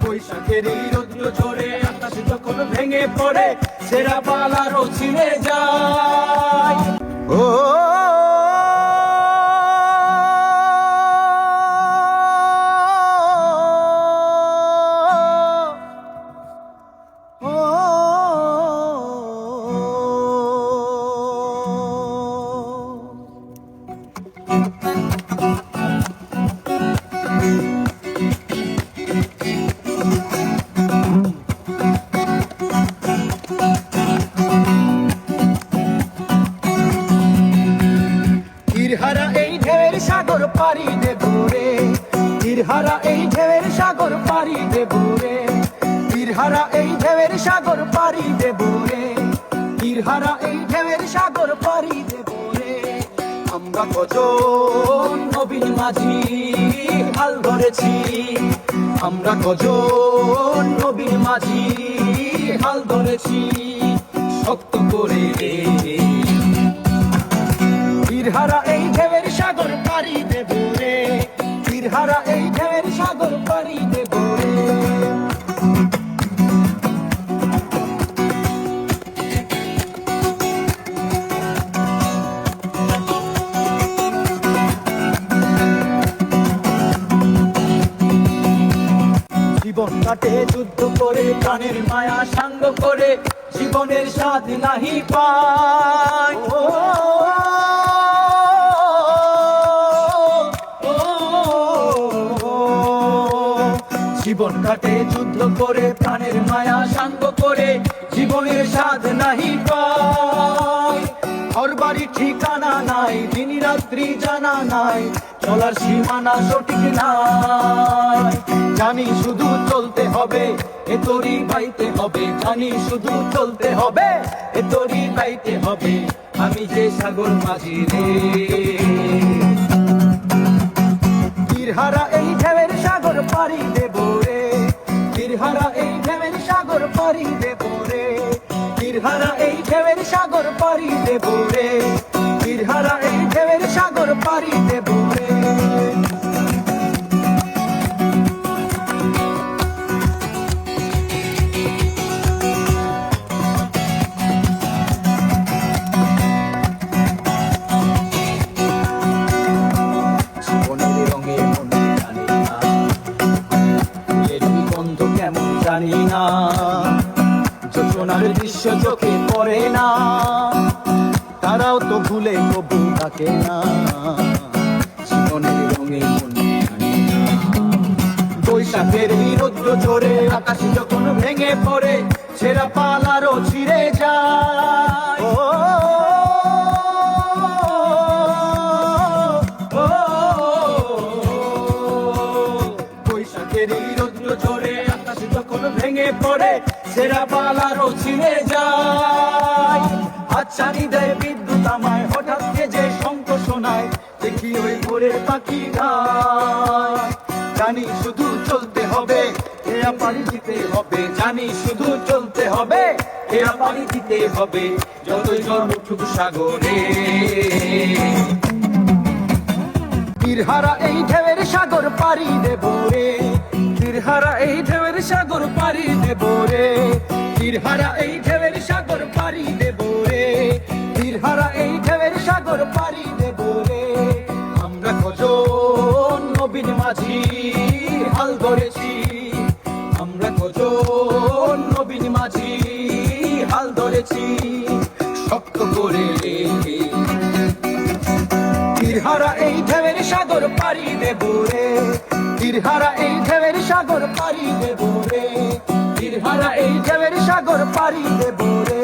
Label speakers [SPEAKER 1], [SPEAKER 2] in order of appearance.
[SPEAKER 1] বৈশাখের এই রৌদ্র ঝরে আকাশ যখন ভেঙে পড়ে সেরা পালারও ছিঁড়ে যায়। ও তীরহারা এই ঢেউয়ের সাগর পাড়ি দেব রে, তীরহারা এই ঢেউয়ের সাগর পাড়ি দেব রে, তীরহারা এই ঢেউয়ের সাগর পাড়ি দেব রে, তীরহারা এই ঢেউয়ের সাগর পাড়ি দেব রে। আমরা কজন নবীন মাঝি হাল ধরেছি, আমরা কজন নবীন মাঝি হাল ধরেছি শক্ত করে। তীরহারা এই ঢেউয়ের সাগর পাড়ি দেব রে, তীরহারা এই ঢেউয়ের সাগর পাড়ি দেব রে। জীবন কাটে যুদ্ধ করে প্রাণের মায়া সাঙ্গ করে, জীবনের স্বাদ নাহি পায়। জীবন কাটে যুদ্ধ করে প্রাণের মায়া সাঙ্গ করে, জীবনের স্বাদ নাহি পায়। ঘর বাড়ি ঠিকানা নাই, দিন রাত্রি জানা নাই, চলার সীমানা সঠিক নাই। জানি শুধু চলতে হবে, এ তোরই বাইতে হবে, জানি শুধু চলতে হবে, এ তোরই বাইতে হবে। আমি যে সাগর মাঝি রে, তীরহারা এই ঢেউয়ের সাগর পাড়ি দেব রে, তীরহারা এই ঢেউয়ের সাগর পাড়ি দেব রে, তীরহারা এই ঢেউয়ের সাগর পাড়ি দেব রে, তীরহারা এই ঢেউয়ের সাগর পাড়ি দেব রে। জানি না যোজনার দৃশ্য চোখে পড়ে না, তারাও তো ভুলে কবু থাকে না। জীবনের রঙে মনে জানি না, বৈশাখের এই রৌদ্র ঝরে আকাশ যখন ভেঙে পড়ে ছেঁড়া পালারও ছিঁড়ে যায়। বৈশাখের এই রৌদ্র ঝরে আকাশ যখন ভেঙে পড়ে সেরা পালারও ছিঁড়ে যায়। হাতছানি দেয় বিদ্যুৎ আমায়, হঠাৎ যে শঙ্খ শোনায়, দেখি ওই ভোরের পাখি গায়। জানি শুধু চলতে হবে, এরা পাড়ি দিতে হবে, জানি শুধু চলতে হবে, এরা পাড়ি দিতে হবে, যতই জল উঠুক সাগরে। তীরহারা এই ঢেউয়ের সাগর পাড়ি দেব রে, তীরহারা এই ঢেউয়ের সাগর পাড়ি দেব রে, তীরহারা এই ঢেউয়ের সাগর পাড়ি দেব রে, তীরহারা এই ঢেউয়ের সাগর পাড়ি দেব রে। আমরা কজন নবীন মাঝি হাল ধরেছি, আমরা কজন নবীন মাঝি হাল ধরেছি শক্ত করে। তীরহারা এই ঢেউয়ের সাগর পাড়ি দেব রে, তীরহারা এই ঢেউয়ের সাগর পাড়ি দেব রে, তীরহারা এই ঢেউয়ের সাগর পাড়ি দেব রে।